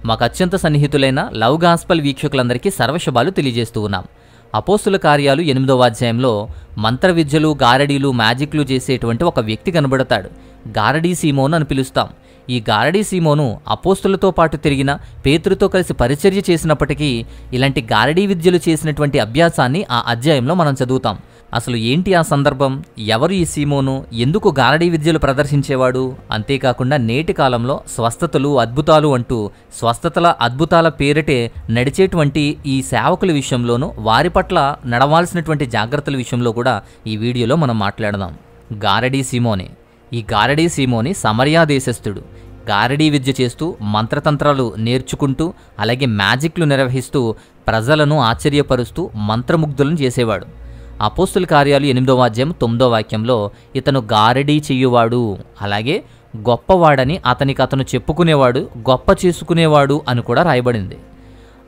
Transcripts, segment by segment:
మాకు అత్యంత సన్నిహితులైన love gospel వీక్షకులందరికీ సర్వశుభాలు తెలియజేస్తూ ఉన్నాం. అపోస్తుల కార్యాలు 8వ అధ్యాయంలో మంత్ర విద్యలు, గారడీలు, మ్యాజిక్లు చేసేటువంటి ఒక వ్యక్తి కనబడతాడు. గారడీ సీమోను అని పిలుస్తాం. ఈ గారడీ సీమోను అపోస్తులతో పాటు తిరిగిన, పేతురుతో కలిసి పరిచర్య చేసినప్పటికీ ఇలాంటి గారడీ విద్యలు చేసినటువంటి అభ్యాసాన్ని ఆ అధ్యాయంలో మనం చదువుతాం. అసలు ఏంటి ఆ సందర్భం? ఎవరు ఈ సీమోను? ఎందుకు గారడీ విద్యలు ప్రదర్శించేవాడు? అంతేకాకుండా నేటి కాలంలో స్వస్థతలు, అద్భుతాలు అంటూ స్వస్థతల, అద్భుతాల పేరిటే నడిచేటువంటి ఈ సేవకుల విషయంలోనూ వారి పట్ల నడవాల్సినటువంటి జాగ్రత్తల విషయంలో కూడా ఈ వీడియోలో మనం మాట్లాడదాం. గారడీ సీమోనే. ఈ గారడీ సీమోని సమరయా దేశస్థుడు. గారడీ విద్య చేస్తూ, మంత్రతంత్రాలు నేర్చుకుంటూ, అలాగే మ్యాజిక్లు నిర్వహిస్తూ ప్రజలను ఆశ్చర్యపరుస్తూ మంత్రముగ్ధులను చేసేవాడు. అపోస్తుల కార్యాలు 8వ అధ్యాయం 9వ వాక్యంలో ఇతను గారడీ చెయ్యువాడు, అలాగే గొప్పవాడని అతను చెప్పుకునేవాడు, గొప్ప చేసుకునేవాడు అని కూడా రాయబడింది.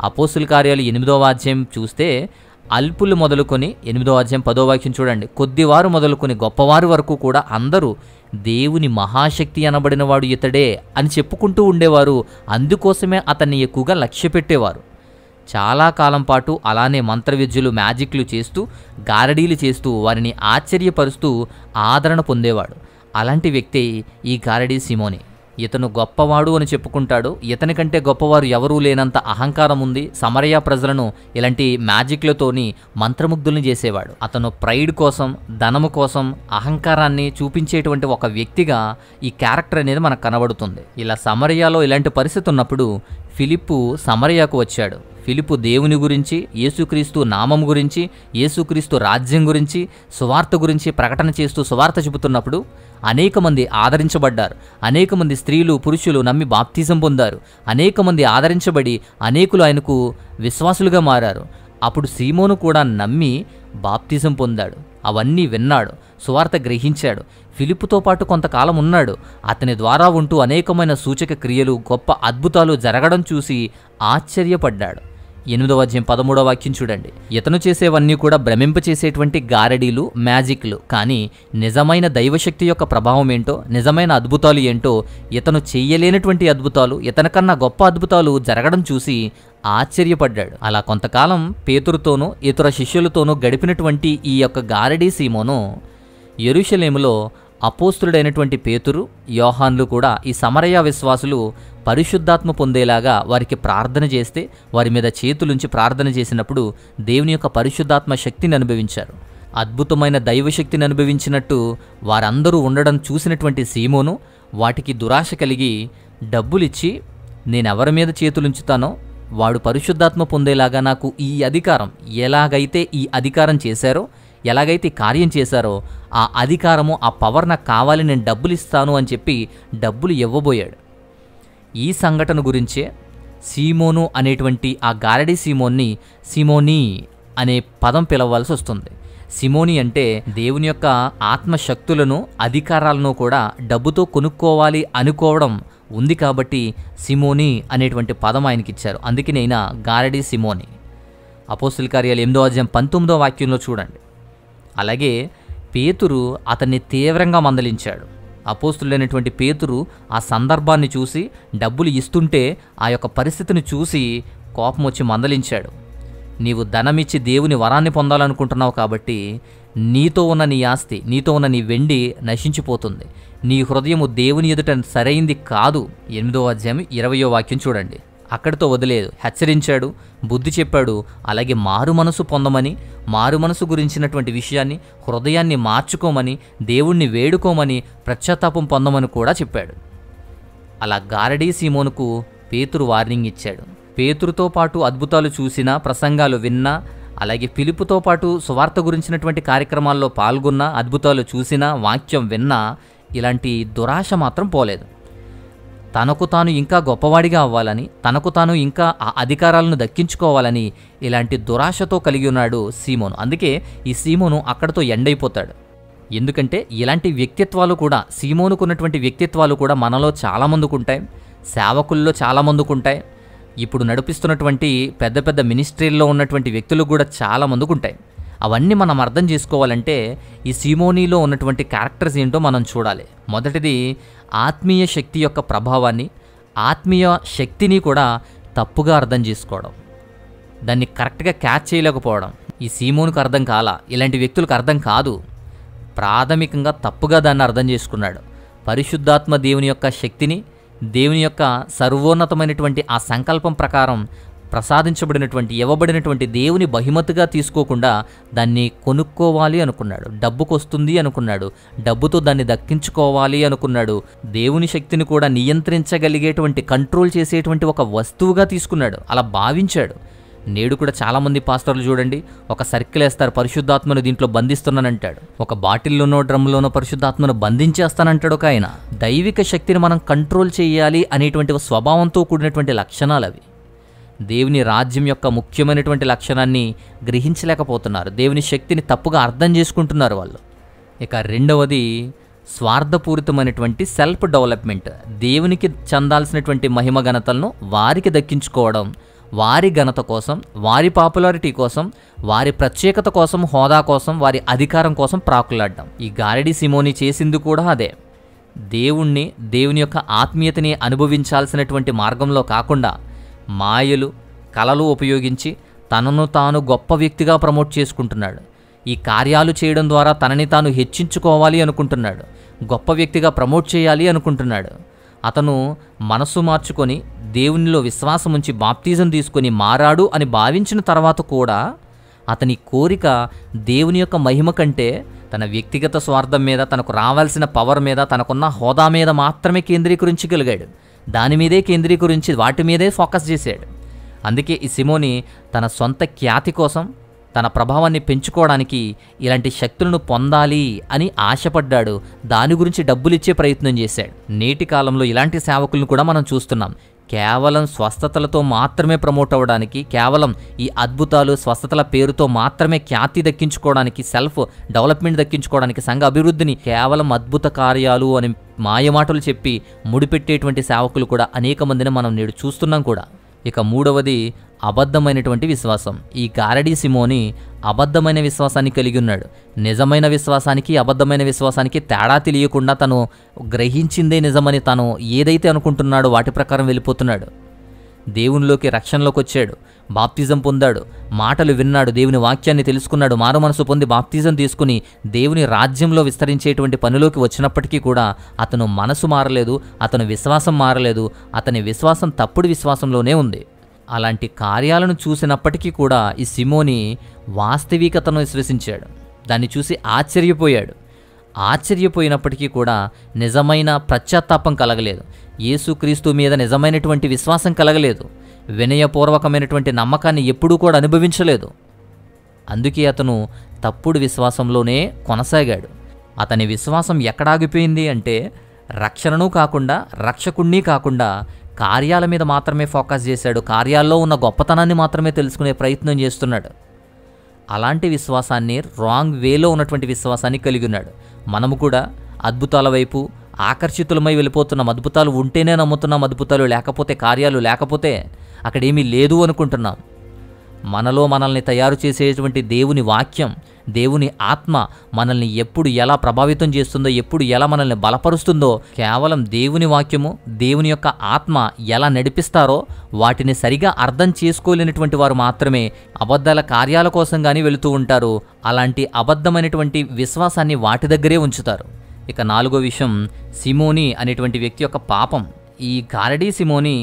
అపోస్తుల కార్యాలు 8వ అధ్యాయం చూస్తే అల్పులు మొదలుకొని 8వ అధ్యాయం 10వ వాక్యం చూడండి, కొద్దివారు మొదలుకొని గొప్పవారి వరకు కూడా అందరూ దేవుని మహాశక్తి అనబడినవాడు ఇతడే అని చెప్పుకుంటూ ఉండేవారు. అందుకోసమే అతన్ని ఎక్కువగా లక్ష్య పెట్టేవారు. చాలా కాలం పాటు అలానే మంత్ర విద్యలు, మ్యాజిక్లు చేస్తూ, గారడీలు చేస్తూ వారిని ఆశ్చర్యపరుస్తూ ఆదరణ పొందేవాడు. అలాంటి వ్యక్తే ఈ గారడీ సీమోని. ఇతను గొప్పవాడు అని చెప్పుకుంటాడు. ఇతని కంటే గొప్పవారు ఎవరూ లేనంత అహంకారం ఉంది. సమరయ ప్రజలను ఇలాంటి మ్యాజిక్లతోని మంత్రముగ్ధుల్ని చేసేవాడు. అతను ప్రైడ్ కోసం, ధనము కోసం, అహంకారాన్ని చూపించేటువంటి ఒక వ్యక్తిగా ఈ క్యారెక్టర్ అనేది మనకు కనబడుతుంది. ఇలా సమరయాలో ఇలాంటి పరిస్థితి ఉన్నప్పుడు ఫిలిప్పు సమరయాకు వచ్చాడు. ఫిలిప్పు దేవుని గురించి, యేసుక్రీస్తు నామం గురించి, యేసుక్రీస్తు రాజ్యం గురించి, సువార్త గురించి ప్రకటన చేస్తూ సువార్త చెబుతున్నప్పుడు అనేక మంది ఆదరించబడ్డారు. అనేక మంది స్త్రీలు, పురుషులు నమ్మి బాప్తిజం పొందారు. అనేక మంది ఆదరించబడి అనేకులు ఆయనకు విశ్వాసులుగా మారారు. అప్పుడు సీమోను కూడా నమ్మి బాప్తిజం పొందాడు. అవన్నీ విన్నాడు, సువార్త గ్రహించాడు. ఫిలిప్పుతో పాటు కొంతకాలం ఉన్నాడు. అతని ద్వారా ఉంటూ అనేకమైన సూచక క్రియలు, గొప్ప అద్భుతాలు జరగడం చూసి ఆశ్చర్యపడ్డాడు. 8వ అధ్యాయం 13వ వాక్యం చూడండి. ఇతను చేసేవన్నీ కూడా భ్రమింపచేసేటువంటి గారడీలు, మ్యాజిక్లు. కానీ నిజమైన దైవశక్తి యొక్క ప్రభావం ఏంటో, నిజమైన అద్భుతాలు ఏంటో, ఇతను చెయ్యలేనటువంటి అద్భుతాలు, ఇతనికన్నా గొప్ప అద్భుతాలు జరగడం చూసి ఆశ్చర్యపడ్డాడు. అలా కొంతకాలం పేతురుతోనూ ఇతర శిష్యులతోనూ గడిపినటువంటి ఈ యొక్క గారడీ సీమోను యెరూషలేములో అపోస్తులుడైనటువంటి పేతురు, యోహాన్లు కూడా ఈ సమరయ విశ్వాసులు పరిశుద్ధాత్మ పొందేలాగా వారికి ప్రార్థన చేస్తే, వారి మీద చేతులుంచి ప్రార్థన చేసినప్పుడు దేవుని యొక్క పరిశుద్ధాత్మ శక్తిని అనుభవించారు. అద్భుతమైన దైవశక్తిని అనుభవించినట్టు వారందరూ ఉండడం చూసినటువంటి సీమోను వాటికి దురాశ కలిగి డబ్బులిచ్చి, నేనెవరి మీద చేతులుంచుతానో వాడు పరిశుద్ధాత్మ పొందేలాగా నాకు ఈ అధికారం, ఎలాగైతే ఈ అధికారం చేశారో, ఎలాగైతే కార్యం చేశారో ఆ అధికారము, ఆ పవర్ నాకు కావాలి, నేను డబ్బులు ఇస్తాను అని చెప్పి డబ్బులు ఇవ్వబోయాడు. ఈ సంఘటన గురించే సీమోను అనేటువంటి ఆ గారడీ సీమోన్ని సీమోని అనే పదం పిలవలసి వస్తుంది. సిమోని అంటే దేవుని యొక్క ఆత్మశక్తులను, అధికారాలను కూడా డబ్బుతో కొనుక్కోవాలి అనుకోవడం ఉంది కాబట్టి సిమోని అనేటువంటి పదం ఆయనకిచ్చారు. అందుకే నేను గారడీ సిమోని. అపోస్తుల కార్యాలు 8వ అధ్యాయం 19వ వాక్యంలో చూడండి. అలాగే పేతురు అతన్ని తీవ్రంగా మందలించాడు. అపోస్తులైనటువంటి పేతురు ఆ సందర్భాన్ని చూసి, డబ్బులు ఇస్తుంటే ఆ యొక్క పరిస్థితిని చూసి కోపం వచ్చి మందలించాడు. నీవు ధనమిచ్చి దేవుని వరాన్ని పొందాలనుకుంటున్నావు కాబట్టి నీతో ఉన్న నీ ఆస్తి, నీతో ఉన్న నీ వెండి నశించిపోతుంది. నీ హృదయము దేవుని ఎదుట సరైంది కాదు. 8వ అధ్యాయం 20వ వాక్యం చూడండి. అక్కడితో వదిలేదు, హెచ్చరించాడు, బుద్ధి చెప్పాడు. అలాగే మారు మనసు పొందమని, మారు మనసు గురించినటువంటి విషయాన్ని, హృదయాన్ని మార్చుకోమని, దేవుణ్ణి వేడుకోమని, పశ్చాత్తాపం పొందమని కూడా చెప్పాడు. అలా గారడీ సీమోనుకు పేతురు వార్నింగ్ ఇచ్చాడు. పేతురుతో పాటు అద్భుతాలు చూసినా, ప్రసంగాలు విన్నా, అలాగే ఫిలిప్పుతో పాటు సువార్త గురించినటువంటి కార్యక్రమాల్లో పాల్గొన్నా, అద్భుతాలు చూసినా, వాక్యం విన్నా, ఇలాంటి దురాశ మాత్రం పోలేదు. తనకు తాను ఇంకా గొప్పవాడిగా అవ్వాలని, తనకు తాను ఇంకా ఆ అధికారాలను దక్కించుకోవాలని ఇలాంటి దురాశతో కలిగి ఉన్నాడు సీమోను. అందుకే ఈ సీమోను అక్కడితో ఎండైపోతాడు. ఎందుకంటే ఇలాంటి వ్యక్తిత్వాలు కూడా, సీమోనుకున్నటువంటి వ్యక్తిత్వాలు కూడా మనలో చాలామందికి ఉంటాయి, సేవకుల్లో చాలామందికి ఉంటాయి. ఇప్పుడు నడిపిస్తున్నటువంటి పెద్ద పెద్ద మినిస్ట్రీల్లో ఉన్నటువంటి వ్యక్తులు కూడా చాలామందికి ఉంటాయి. అవన్నీ మనం అర్థం చేసుకోవాలంటే ఈ సీమోనీలో ఉన్నటువంటి క్యారెక్టర్స్ ఏంటో మనం చూడాలి. మొదటిది ఆత్మీయ శక్తి యొక్క ప్రభావాన్ని, ఆత్మీయ శక్తిని కూడా తప్పుగా అర్థం చేసుకోవడం, దాన్ని కరెక్ట్గా క్యాచ్ చేయలేకపోవడం ఈ సీమోనుకు అర్థం కాల. ఇలాంటి వ్యక్తులకు అర్థం కాదు. ప్రాథమికంగా తప్పుగా దాన్ని అర్థం చేసుకున్నాడు. పరిశుద్ధాత్మ దేవుని యొక్క శక్తిని, దేవుని యొక్క సర్వోన్నతమైనటువంటి ఆ సంకల్పం ప్రకారం ప్రసాదించబడినటువంటి, ఇవ్వబడినటువంటి దేవుని బహుమతిగా తీసుకోకుండా దాన్ని కొనుక్కోవాలి అనుకున్నాడు. డబ్బుకు వస్తుంది అనుకున్నాడు, డబ్బుతో దాన్ని దక్కించుకోవాలి అనుకున్నాడు. దేవుని శక్తిని కూడా నియంత్రించగలిగేటువంటి, కంట్రోల్ చేసేటువంటి ఒక వస్తువుగా తీసుకున్నాడు. అలా భావించాడు. నేడు కూడా చాలామంది పాస్టర్లు చూడండి, ఒక సర్కిల్ వేస్తారు, పరిశుద్ధాత్మను దీంట్లో బంధిస్తున్నానంటాడు. ఒక బాటిల్లోనో డ్రమ్లోనో పరిశుద్ధాత్మను బంధించేస్తానంటాడు ఒక ఆయన. దైవిక శక్తిని మనం కంట్రోల్ చేయాలి అనేటువంటి స్వభావంతో కూడినటువంటి లక్షణాలు అవి. దేవుని రాజ్యం యొక్క ముఖ్యమైనటువంటి లక్షణాన్ని గ్రహించలేకపోతున్నారు. దేవుని శక్తిని తప్పుగా అర్థం చేసుకుంటున్నారు వాళ్ళు. ఇక రెండవది స్వార్థపూరితమైనటువంటి సెల్ఫ్ డెవలప్మెంట్. దేవునికి చెందాల్సినటువంటి మహిమ ఘనతలను వారికి దక్కించుకోవడం, వారి ఘనత కోసం, వారి పాపులారిటీ కోసం, వారి ప్రత్యేకత కోసం, హోదా కోసం, వారి అధికారం కోసం ప్రాకులాడడం. ఈ గారడీ సిమోని చేసింది కూడా అదే. దేవుని యొక్క ఆత్మీయతని అనుభవించాల్సినటువంటి మార్గంలో కాకుండా మాయలు, కళలు ఉపయోగించి తనను తాను గొప్ప వ్యక్తిగా ప్రమోట్ చేసుకుంటున్నాడు. ఈ కార్యాలు చేయడం ద్వారా తనని తాను హెచ్చించుకోవాలి అనుకుంటున్నాడు, గొప్ప వ్యక్తిగా ప్రమోట్ చేయాలి అనుకుంటున్నాడు. అతను మనస్సు మార్చుకొని దేవునిలో విశ్వాసం ఉంచి బాప్తిజం తీసుకొని మారాడు అని భావించిన తర్వాత కూడా అతని కోరిక దేవుని యొక్క మహిమ కంటే తన వ్యక్తిగత స్వార్థం మీద, తనకు రావాల్సిన పవర్ మీద, తనకున్న హోదా మీద మాత్రమే కేంద్రీకరించగలిగాడు. దాని మీదే కేంద్రీకరించి వాటి మీదే ఫోకస్ చేశాడు. అందుకే ఈ సిమోని తన సొంత ఖ్యాతి కోసం, తన ప్రభావాన్ని పెంచుకోవడానికి ఇలాంటి శక్తులను పొందాలి అని ఆశపడ్డాడు. దాని గురించి డబ్బులిచ్చే ప్రయత్నం చేశాడు. నేటి కాలంలో ఇలాంటి సేవకులను కూడా మనం చూస్తున్నాం. కేవలం స్వస్థతలతో మాత్రమే ప్రమోట్ అవ్వడానికి, కేవలం ఈ అద్భుతాలు స్వస్థతల పేరుతో మాత్రమే ఖ్యాతి దక్కించుకోవడానికి, సెల్ఫ్ డెవలప్మెంట్ దక్కించుకోవడానికి, సంఘ అభివృద్ధిని కేవలం అద్భుత కార్యాలు అని మాయమాటలు చెప్పి ముడిపెట్టేటువంటి సేవకులు కూడా అనేక మందిని మనం నేడు చూస్తున్నాం కూడా. ఇక మూడవది అబద్ధమైనటువంటి విశ్వాసం. ఈ గారడీ సిమోని అబద్ధమైన విశ్వాసాన్ని కలిగి ఉన్నాడు. నిజమైన విశ్వాసానికి, అబద్ధమైన విశ్వాసానికి తేడా తెలియకుండా తను గ్రహించిందే నిజమని తను ఏదైతే అనుకుంటున్నాడో వాటి ప్రకారం వెళ్ళిపోతున్నాడు. దేవునిలోకి, రక్షణలోకి వచ్చాడు, బాప్తిజం పొందాడు, మాటలు విన్నాడు, దేవుని వాక్యాన్ని తెలుసుకున్నాడు, మారు మనసు పొంది బాప్తిజం తీసుకుని దేవుని రాజ్యంలో విస్తరించేటువంటి పనిలోకి వచ్చినప్పటికీ కూడా అతను మనసు మారలేదు, అతను విశ్వాసం మారలేదు. అతని విశ్వాసం తప్పుడు విశ్వాసంలోనే ఉంది. అలాంటి కార్యాలను చూసినప్పటికీ కూడా ఈ సిమోని వాస్తవికతను విశ్వసించాడు. దాన్ని చూసి ఆశ్చర్యపోయాడు. ఆశ్చర్యపోయినప్పటికీ కూడా నిజమైన పశ్చాత్తాపం కలగలేదు. యేసుక్రీస్తు మీద నిజమైనటువంటి విశ్వాసం కలగలేదు. వినయపూర్వకమైనటువంటి నమ్మకాన్ని ఎప్పుడూ కూడా అనుభవించలేదు. అందుకే అతను తప్పుడు విశ్వాసంలోనే కొనసాగాడు. అతని విశ్వాసం ఎక్కడాగిపోయింది అంటే రక్షణను కాకుండా, రక్షకుణ్ణి కాకుండా కార్యాల మీద మాత్రమే ఫోకస్ చేశాడు. కార్యాల్లో ఉన్న గొప్పతనాన్ని మాత్రమే తెలుసుకునే ప్రయత్నం చేస్తున్నాడు. అలాంటి విశ్వాసాన్ని, రాంగ్ వేలో ఉన్నటువంటి విశ్వాసాన్ని కలిగి ఉన్నాడు. మనము కూడా అద్భుతాల వైపు ఆకర్షితులమై వెళ్ళిపోతున్నాం. అద్భుతాలు ఉంటేనే నమ్ముతున్నాం, అద్భుతాలు లేకపోతే, కార్యాలు లేకపోతే అక్కడేమీ లేదు అనుకుంటున్నాం. మనలో మనల్ని తయారు చేసేటువంటి దేవుని వాక్యం, దేవుని ఆత్మ మనల్ని ఎప్పుడు ఎలా ప్రభావితం చేస్తుందో, ఎప్పుడు ఎలా మనల్ని బలపరుస్తుందో కేవలం దేవుని వాక్యము, దేవుని యొక్క ఆత్మ ఎలా నడిపిస్తారో వాటిని సరిగా అర్థం చేసుకోలేనటువంటి వారు మాత్రమే అబద్ధాల కార్యాల కోసం కానీ వెళుతూ ఉంటారు. అలాంటి అబద్ధమైనటువంటి విశ్వాసాన్ని వాటి దగ్గరే ఉంచుతారు. ఇక నాలుగో విషయం, సిమోని అనేటువంటి వ్యక్తి యొక్క పాపం. ఈ గారడీ సిమోని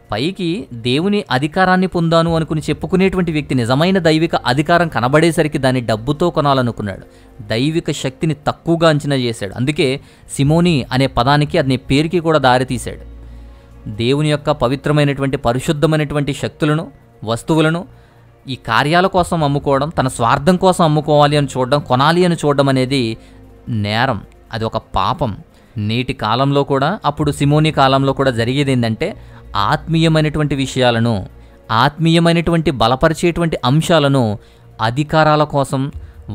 పైకి దేవుని అధికారాన్ని పొందాను అనుకుని చెప్పుకునేటువంటి వ్యక్తి నిజమైన దైవిక అధికారం కనబడేసరికి దాన్ని డబ్బుతో కొనాలనుకున్నాడు. దైవిక శక్తిని తక్కువగా అంచనా చేశాడు. అందుకే సిమోని అనే పదానికి, అనే పేరుకి కూడా దారితీశాడు. దేవుని యొక్క పవిత్రమైనటువంటి, పరిశుద్ధమైనటువంటి శక్తులను, వస్తువులను ఈ కార్యాల కోసం అమ్ముకోవడం, తన స్వార్థం కోసం అమ్ముకోవాలి అని చూడడం, కొనాలి అని చూడడం అనేది నేరం. అది ఒక పాపం. నేటి కాలంలో కూడా, అప్పుడు సిమోని కాలంలో కూడా జరిగేది ఏంటంటే ఆత్మీయమైనటువంటి విషయాలను, ఆత్మీయమైనటువంటి బలపరిచేటువంటి అంశాలను అధికారాల కోసం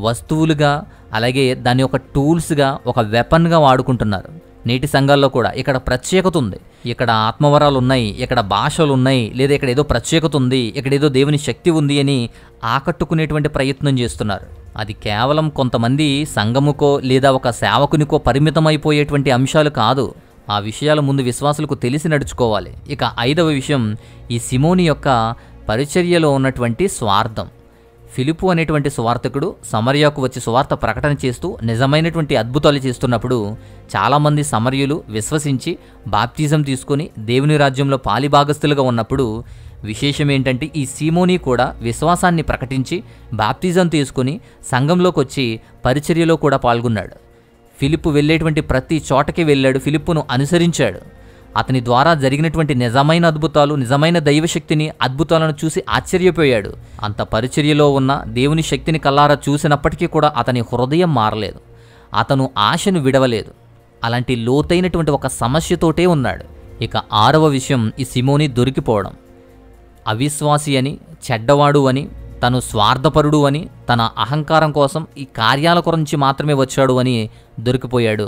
వస్తువులుగా, అలాగే దాన్ని ఒక టూల్స్గా, ఒక వెపన్గా వాడుకుంటున్నారు. నేటి సంఘాల్లో కూడా ఇక్కడ ప్రత్యేకత ఉంది, ఇక్కడ ఆత్మవరాలు ఉన్నాయి, ఇక్కడ భాషలు ఉన్నాయి, లేదా ఇక్కడ ఏదో ప్రత్యేకత ఉంది, ఇక్కడ ఏదో దేవుని శక్తి ఉంది అని ఆకట్టుకునేటువంటి ప్రయత్నం చేస్తున్నారు. అది కేవలం కొంతమంది సంఘముకో లేదా ఒక సేవకునికో పరిమితమైపోయేటువంటి అంశాలు కాదు. ఆ విషయాల ముందు విశ్వాసులకు తెలిసి నడుచుకోవాలి. ఇక 5వ విషయం, ఈ సిమోని యొక్క పరిచర్యలో ఉన్నటువంటి స్వార్థం. ఫిలిప్పు అనేటువంటి సువార్తకుడు సమరయాకు వచ్చి సువార్త ప్రకటన చేస్తూ నిజమైనటువంటి అద్భుతాలు చేస్తున్నప్పుడు చాలామంది సమరయులు విశ్వసించి బాప్తిజం తీసుకొని దేవుని రాజ్యంలో పాలిభాగస్తులుగా ఉన్నప్పుడు విశేషం ఏంటంటే ఈ సీమోని కూడా విశ్వాసాన్ని ప్రకటించి బాప్తిజం తీసుకుని సంఘంలోకి వచ్చి పరిచర్యలో కూడా పాల్గొన్నాడు. ఫిలిప్పు వెళ్ళేటువంటి ప్రతి చోటకి వెళ్ళాడు, ఫిలిప్పును అనుసరించాడు. అతని ద్వారా జరిగినటువంటి నిజమైన అద్భుతాలు, నిజమైన దైవశక్తిని, అద్భుతాలను చూసి ఆశ్చర్యపోయాడు. అంత పరిచర్యలో ఉన్న దేవుని శక్తిని కల్లారా చూసినప్పటికీ కూడా అతని హృదయం మారలేదు, అతను ఆశను విడవలేదు. అలాంటి లోతైనటువంటి ఒక సమస్యతోటే ఉన్నాడు. ఇక 6వ విషయం, ఈ సిమోని దొరికిపోవడం. అవిశ్వాసి అని, చెడ్డవాడు అని, తను స్వార్థపరుడు అని, తన అహంకారం కోసం ఈ కార్యాల గురించి మాత్రమే వచ్చాడు అని దొరికిపోయాడు.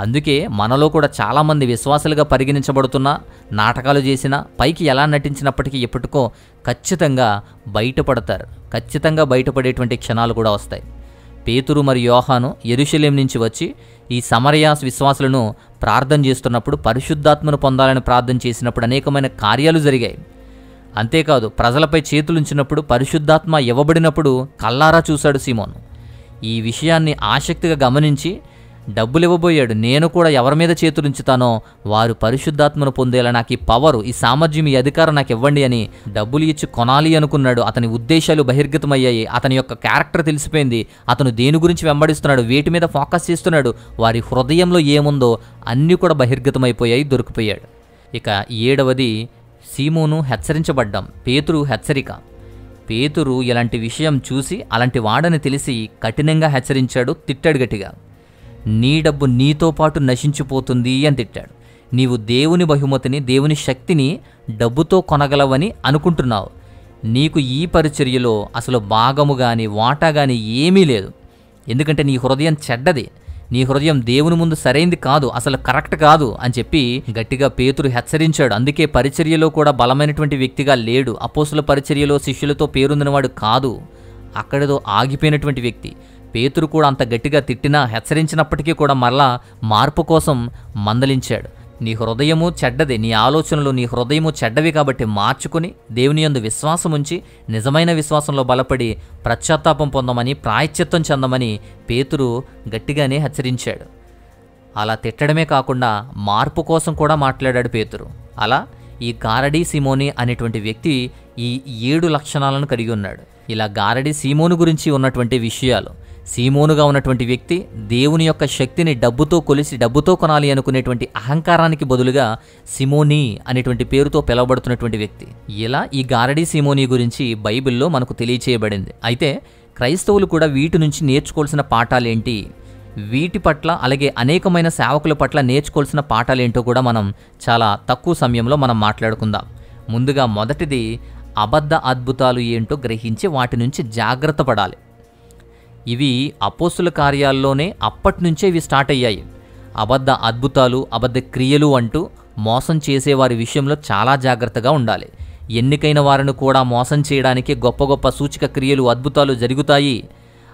అందుకే మనలో కూడా చాలామంది విశ్వాసులుగా పరిగణించబడుతున్నా, నాటకాలు చేసినా, పైకి ఎలా నటించినప్పటికీ ఎప్పటికో ఖచ్చితంగా బయటపడతారు. ఖచ్చితంగా బయటపడేటువంటి క్షణాలు కూడా వస్తాయి. పేతురు మరియు యోహాను యెరూషలేం నుంచి వచ్చి ఈ సమరయ విశ్వాసులను ప్రార్థన చేస్తున్నప్పుడు, పరిశుద్ధాత్మను పొందాలని ప్రార్థన చేసినప్పుడు అనేకమైన కార్యాలు జరిగాయి. అంతేకాదు, ప్రజలపై చేతులుంచినప్పుడు, పరిశుద్ధాత్మ ఇవ్వబడినప్పుడు కల్లారా చూశాడు సీమోను. ఈ విషయాన్ని ఆసక్తిగా గమనించి డబ్బులు ఇవ్వబోయాడు. నేను కూడా ఎవరి మీద చేతులుంచుతానో వారు పరిశుద్ధాత్మను పొందేలా నాకు ఈ పవరు, ఈ సామర్థ్యం, ఈ అధికారం నాకు ఇవ్వండి అని డబ్బులు ఇచ్చి కొనాలి అనుకున్నాడు. అతని ఉద్దేశాలు బహిర్గతమయ్యాయి. అతని యొక్క క్యారెక్టర్ తెలిసిపోయింది. అతను దేని గురించి వెంబడిస్తున్నాడు, వేటి మీద ఫోకస్ చేస్తున్నాడు, వారి హృదయంలో ఏముందో అన్నీ కూడా బహిర్గతమైపోయాయి, దొరికిపోయాడు. ఇక 7వది, సీమోను హెచ్చరించబడ్డాం. పేతురు హెచ్చరిక. పేతురు ఇలాంటి విషయం చూసి అలాంటి వాడని తెలిసి కఠినంగా హెచ్చరించాడు, తిట్టాడు గట్టిగా. నీ డబ్బు నీతో పాటు నశించిపోతుంది అని తిట్టాడు. నీవు దేవుని బహుమతిని, దేవుని శక్తిని డబ్బుతో కొనగలవని అనుకుంటున్నావు. నీకు ఈ పరిచర్యలో అసలు భాగము కానీ వాటా కానీ ఏమీ లేదు. ఎందుకంటే నీ హృదయం చెడ్డది, నీ హృదయం దేవుని ముందు సరైంది కాదు, అసలు కరెక్ట్ కాదు అని చెప్పి గట్టిగా పేతురు హెచ్చరించాడు. అందుకే పరిచర్యలో కూడా బలమైనటువంటి వ్యక్తిగా లేడు. అపోస్తుల పరిచర్యలో శిష్యులతో పేరొందినవాడు కాదు, అక్కడతో ఆగిపోయినటువంటి వ్యక్తి. పేతురు కూడా అంత గట్టిగా తిట్టినా, హెచ్చరించినప్పటికీ కూడా మరలా మార్పు కోసం మందలించాడు. నీ హృదయము చెడ్డది, నీ ఆలోచనలు, నీ హృదయము చెడ్డవి కాబట్టి మార్చుకుని దేవుని యందు విశ్వాసం ఉంచి నిజమైన విశ్వాసంలో బలపడి పశ్చాత్తాపం పొందమని, ప్రాయశ్చిత్తం చెందమని పేతురు గట్టిగానే హెచ్చరించాడు. అలా తిట్టడమే కాకుండా మార్పు కోసం కూడా మాట్లాడాడు పేతురు. అలా ఈ గారడీ సీమోని అనేటువంటి వ్యక్తి ఈ 7 లక్షణాలను కలిగి ఉన్నాడు. ఇలా గారడీ సీమోను గురించి ఉన్నటువంటి విషయాలు. సీమోనుగా ఉన్నటువంటి వ్యక్తి దేవుని యొక్క శక్తిని డబ్బుతో కొలిసి డబ్బుతో కొనాలి అనుకునేటువంటి అహంకారానికి బదులుగా సిమోని అనేటువంటి పేరుతో పిలువబడుతున్నటువంటి వ్యక్తి. ఇలా ఈ గారడీ సీమోని గురించి బైబిల్లో మనకు తెలియచేయబడింది. అయితే క్రైస్తవులు కూడా వీటి నుంచి నేర్చుకోవాల్సిన పాఠాలేంటి, వీటి పట్ల అలాగే అనేకమైన సేవకుల పట్ల నేర్చుకోవాల్సిన పాఠాలేంటో కూడా మనం చాలా తక్కువ సమయంలో మనం మాట్లాడుకుందాం. ముందుగా మొదటిది, అబద్ధ అద్భుతాలు ఏంటో గ్రహించి వాటి నుంచి జాగ్రత్త పడాలి. ఇవి అపోస్తుల కార్యాల్లోనే అప్పటినుంచే ఇవి స్టార్ట్ అయ్యాయి. అబద్ధ అద్భుతాలు, అబద్ధ క్రియలు అంటూ మోసం చేసేవారి విషయంలో చాలా జాగ్రత్తగా ఉండాలి. ఎన్నికైన వారిని కూడా మోసం చేయడానికి గొప్ప గొప్ప సూచక క్రియలు, అద్భుతాలు జరుగుతాయి.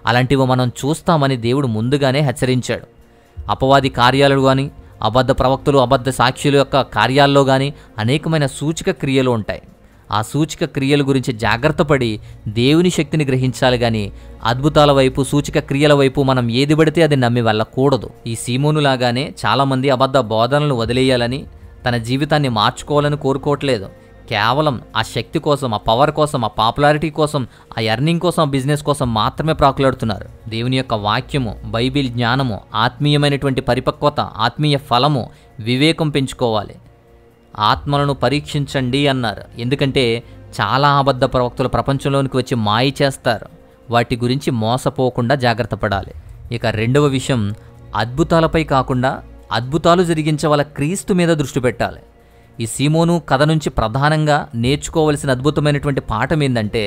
అలాంటివి మనం చూస్తామని దేవుడు ముందుగానే హెచ్చరించాడు. అపవాది కార్యాలు కానీ, అబద్ధ ప్రవక్తలు, అబద్ధ సాక్షుల యొక్క కార్యాల్లో కానీ అనేకమైన సూచక క్రియలు ఉంటాయి. ఆ సూచక క్రియల గురించి జాగ్రత్త పడి దేవుని శక్తిని గ్రహించాలి కానీ అద్భుతాల వైపు, సూచక క్రియల వైపు మనం ఏది పడితే అది నమ్మి వెళ్ళకూడదు. ఈ సీమోనులాగానే చాలామంది అబద్ధ బోధనలు వదిలేయాలని, తన జీవితాన్ని మార్చుకోవాలని కోరుకోవట్లేదు. కేవలం ఆ శక్తి కోసం, ఆ పవర్ కోసం, ఆ పాపులారిటీ కోసం, ఆ ఎర్నింగ్ కోసం, బిజినెస్ కోసం మాత్రమే ప్రాకులాడుతున్నారు. దేవుని యొక్క వాక్యము, బైబిల్ జ్ఞానము, ఆత్మీయమైనటువంటి పరిపక్వత, ఆత్మీయ ఫలము, వివేకం పెంచుకోవాలి. ఆత్మలను పరీక్షించండి అన్నారు. ఎందుకంటే చాలా అబద్ధ ప్రవక్తలు ప్రపంచంలోనికి వచ్చి మాయ చేస్తారు. వాటి గురించి మోసపోకుండా జాగ్రత్త పడాలి. ఇక 2వ విషయం, అద్భుతాలపై కాకుండా అద్భుతాలు జరిగించే వాళ్ళ క్రీస్తు మీద దృష్టి పెట్టాలి. ఈ సీమోను కథ నుంచి ప్రధానంగా నేర్చుకోవలసిన అద్భుతమైనటువంటి పాఠం ఏంటంటే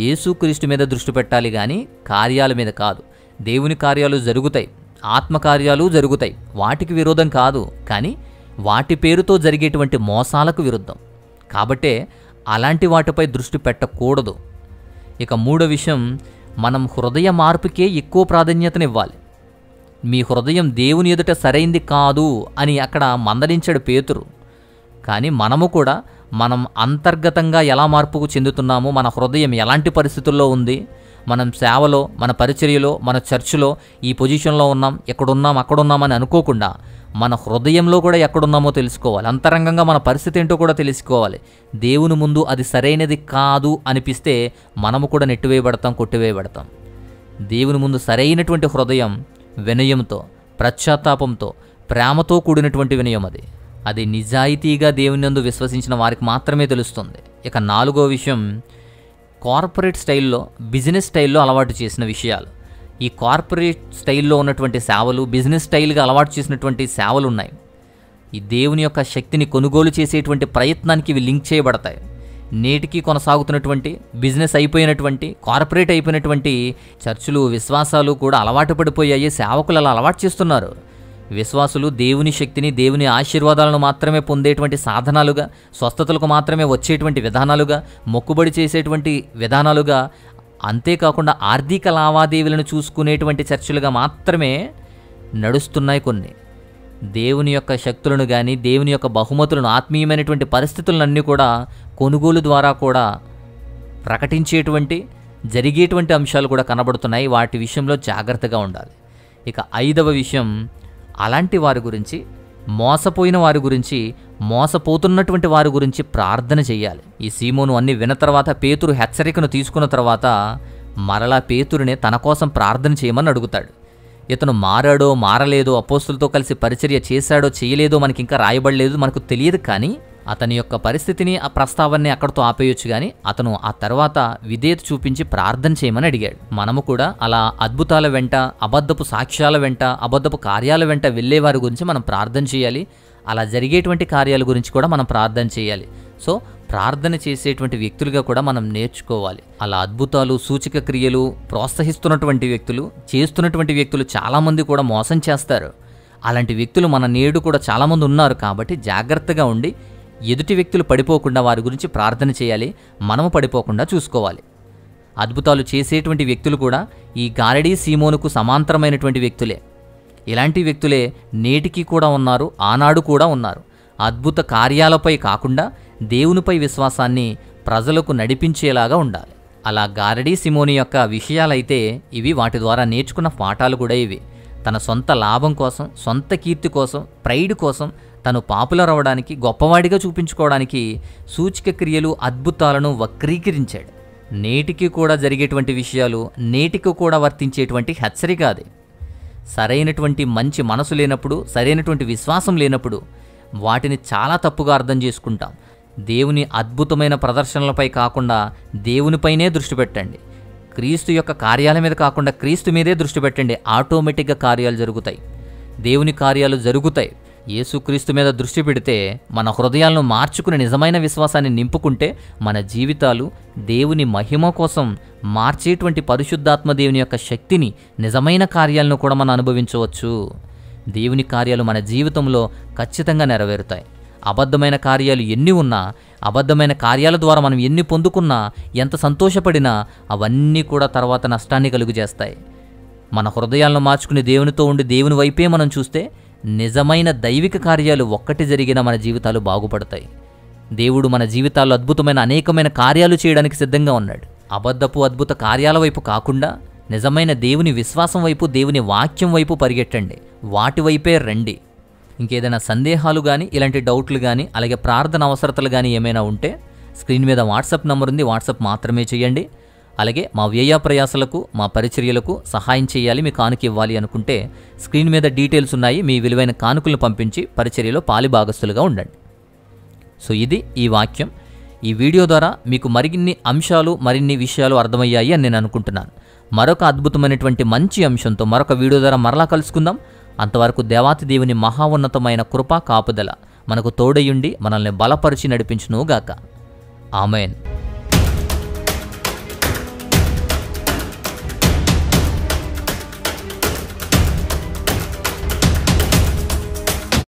యేసుక్రీస్తు మీద దృష్టి పెట్టాలి కానీ కార్యాల మీద కాదు. దేవుని కార్యాలు జరుగుతాయి, ఆత్మకార్యాలు జరుగుతాయి, వాటికి విరోధం కాదు, కానీ వాటి పేరుతో జరిగేటువంటి మోసాలకు విరుద్ధం. కాబట్టే అలాంటి వాటిపై దృష్టి పెట్టకూడదు. ఇక 3వ విషయం, మనం హృదయ మార్పుకే ఎక్కువ ప్రాధాన్యతనివ్వాలి. మీ హృదయం దేవుని ఎదుట సరైంది కాదు అని అక్కడ మందలించాడు పేతురు. కానీ మనము కూడా మనం అంతర్గతంగా ఎలా మార్పుకు చెందుతున్నాము, మన హృదయం ఎలాంటి పరిస్థితుల్లో ఉంది, మనం సేవలో, మన పరిచర్యలో, మన చర్చిలో ఈ పొజిషన్లో ఉన్నాం, ఎక్కడున్నాం అక్కడున్నామని అనుకోకుండా మన హృదయంలో కూడా ఎక్కడున్నామో తెలుసుకోవాలి. అంతరంగంగా మన పరిస్థితి ఏంటో కూడా తెలుసుకోవాలి. దేవుని ముందు అది సరైనది కాదు అనిపిస్తే మనము కూడా నెట్టివేయబడతాం, కొట్టివేయబడతాం. దేవుని ముందు సరైనటువంటి హృదయం వినయంతో, పశ్చాత్తాపంతో, ప్రేమతో కూడినటువంటి వినయం అది నిజాయితీగా దేవుని యందు విశ్వసించిన వారికి మాత్రమే తెలుస్తుంది. ఇక 4వ విషయం, కార్పొరేట్ స్టైల్లో, బిజినెస్ స్టైల్లో అలవాటు చేసిన విషయాలు. ఈ కార్పొరేట్ స్టైల్లో ఉన్నటువంటి సేవలు, బిజినెస్ స్టైల్గా అలవాటు చేసినటువంటి సేవలు ఉన్నాయి. ఈ దేవుని యొక్క శక్తిని కొనుగోలు చేసేటువంటి ప్రయత్నానికి ఇవి లింక్ చేయబడతాయి. నేటికి కొనసాగుతున్నటువంటి, బిజినెస్ అయిపోయినటువంటి, కార్పొరేట్ అయిపోయినటువంటి చర్చిలు, విశ్వాసాలు కూడా అలవాటు పడిపోయాయి. సేవకులు అలా అలవాటు చేస్తున్నారు. విశ్వాసులు దేవుని శక్తిని, దేవుని ఆశీర్వాదాలను మాత్రమే పొందేటువంటి సాధనాలుగా, స్వస్థతలకు మాత్రమే వచ్చేటువంటి విధానాలుగా, మొక్కుబడి చేసేటువంటి విధానాలుగా, అంతేకాకుండా ఆర్థిక లావాదేవీలను చూసుకునేటువంటి చర్చలుగా మాత్రమే నడుస్తున్నాయి కొన్ని. దేవుని యొక్క శక్తులను కానీ, దేవుని యొక్క బహుమతులను, ఆత్మీయమైనటువంటి పరిస్థితులన్నీ కూడా కొనుగోలు ద్వారా కూడా ప్రకటించేటువంటి, జరిగేటువంటి అంశాలు కూడా కనబడుతున్నాయి. వాటి విషయంలో జాగ్రత్తగా ఉండాలి. ఇక 5వ విషయం, అలాంటి వారి గురించి, మోసపోయిన వారి గురించి, మోసపోతున్నటువంటి వారి గురించి ప్రార్థన చేయాలి. ఈ సీమోను అన్ని విన్న తర్వాత, పేతురు హెచ్చరికను తీసుకున్న తర్వాత మరలా పేతురునే తన కోసం ప్రార్థన చేయమని అడుగుతాడు. ఇతను మారాడో మారలేదో, అపోస్తులతో కలిసి పరిచర్య చేశాడో చేయలేదో మనకింకా రాయబడలేదు, మనకు తెలియదు. కానీ అతని యొక్క పరిస్థితిని, ఆ ప్రస్తావనని అక్కడితో ఆపేయొచ్చు. కానీ అతను ఆ తర్వాత విధేయత చూపించి ప్రార్థన చేయమని అడిగాడు. మనము కూడా అలా అద్భుతాల వెంట, అబద్ధపు సాక్ష్యాల వెంట, అబద్ధపు కార్యాల వెంట వెళ్ళేవారి గురించి మనం ప్రార్థన చేయాలి. అలా జరిగేటువంటి కార్యాల గురించి కూడా మనం ప్రార్థన చేయాలి. సో ప్రార్థన చేసేటువంటి వ్యక్తులుగా కూడా మనం నేర్చుకోవాలి. అలా అద్భుతాలు, సూచక క్రియలు ప్రోత్సహిస్తున్నటువంటి వ్యక్తులు, చేస్తున్నటువంటి వ్యక్తులు చాలామంది కూడా మోసం చేస్తారు. అలాంటి వ్యక్తులు మన నేడు కూడా చాలామంది ఉన్నారు. కాబట్టి జాగ్రత్తగా ఉండి ఎదుటి వ్యక్తులు పడిపోకుండా వారి గురించి ప్రార్థన చేయాలి. మనము పడిపోకుండా చూసుకోవాలి. అద్భుతాలు చేసేటువంటి వ్యక్తులు కూడా ఈ గారడీ సీమోనుకు సమాంతరమైనటువంటి వ్యక్తులే. ఇలాంటి వ్యక్తులే నేటికి కూడా ఉన్నారు, ఆనాడు కూడా ఉన్నారు. అద్భుత కార్యాలపై కాకుండా దేవునిపై విశ్వాసాన్ని ప్రజలకు నడిపించేలాగా ఉండాలి. అలా గారడీ సీమోని యొక్క విషయాలైతే ఇవి, వాటి ద్వారా నేర్చుకున్న పాఠాలు కూడా ఇవి. తన సొంత లాభం కోసం, సొంత కీర్తి కోసం, ప్రైడ్ కోసం, తను పాపులర్ అవ్వడానికి, గొప్పవాడిగా చూపించుకోవడానికి సూచక క్రియలు, అద్భుతాలను వక్రీకరించాడు. నేటికి కూడా జరిగేటువంటి విషయాలు, నేటికి కూడా వర్తించేటువంటి హెచ్చరిక అది. సరైనటువంటి మంచి మనసు లేనప్పుడు, సరైనటువంటి విశ్వాసం లేనప్పుడు వాటిని చాలా తప్పుగా అర్థం చేసుకుంటాం. దేవుని అద్భుతమైన ప్రదర్శనలపై కాకుండా దేవునిపైనే దృష్టి పెట్టండి. క్రీస్తు యొక్క కార్యాల మీద కాకుండా క్రీస్తు మీదే దృష్టి పెట్టండి. ఆటోమేటిక్గా కార్యాలు జరుగుతాయి, దేవుని కార్యాలు జరుగుతాయి. యేసుక్రీస్తు మీద దృష్టి పెడితే, మన హృదయాలను మార్చుకుని నిజమైన విశ్వాసాన్ని నింపుకుంటే, మన జీవితాలు దేవుని మహిమ కోసం మార్చేటువంటి పరిశుద్ధాత్మ దేవుని యొక్క శక్తిని, నిజమైన కార్యాలను కూడా మనం అనుభవించవచ్చు. దేవుని కార్యాలు మన జీవితంలో ఖచ్చితంగా నెరవేరుతాయి. అబద్ధమైన కార్యాలు ఎన్ని ఉన్నా, అబద్ధమైన కార్యాల ద్వారా మనం ఎన్ని పొందుకున్నా, ఎంత సంతోషపడినా అవన్నీ కూడా తర్వాత నష్టాన్ని కలుగజేస్తాయి. మన హృదయాలను మార్చుకుని దేవునితో ఉండి దేవుని వైపే మనం చూస్తే, నిజమైన దైవిక కార్యాలు ఒక్కటి జరిగినా మన జీవితాలు బాగుపడతాయి. దేవుడు మన జీవితాల్లో అద్భుతమైన అనేకమైన కార్యాలు చేయడానికి సిద్ధంగా ఉన్నాడు. అబద్ధపు అద్భుత కార్యాల వైపు కాకుండా నిజమైన దేవుని విశ్వాసం వైపు, దేవుని వాక్యం వైపు పరిగెట్టండి. వాటి వైపే రండి. ఇంకేదైనా సందేహాలు కానీ, ఇలాంటి డౌట్లు కానీ, అలాగే ప్రార్థన అవసరతలు కానీ ఏమైనా ఉంటే స్క్రీన్ మీద వాట్సాప్ నంబర్ ఉంది, వాట్సాప్ మాత్రమే చేయండి. అలాగే మా వ్యయ ప్రయాసలకు, మా పరిచర్యలకు సహాయం చేయాలి, మీ కానుక ఇవ్వాలి అనుకుంటే స్క్రీన్ మీద డీటెయిల్స్ ఉన్నాయి. మీ విలువైన కానుకలను పంపించి పరిచర్యలో పాలిభాగస్తులుగా ఉండండి. సో ఇది ఈ వాక్యం. ఈ వీడియో ద్వారా మీకు మరిన్ని అంశాలు, మరిన్ని విషయాలు అర్థమయ్యాయి అని నేను అనుకుంటున్నాను. మరొక అద్భుతమైనటువంటి మంచి అంశంతో మరొక వీడియో ద్వారా మరలా కలుసుకుందాం. అంతవరకు దేవాతి దేవుని మహా ఉన్నతమైన కృపా కాపుదల మనకు తోడయుండి మనల్ని బలపరిచి నడిపించునుగాక. ఆమేన్.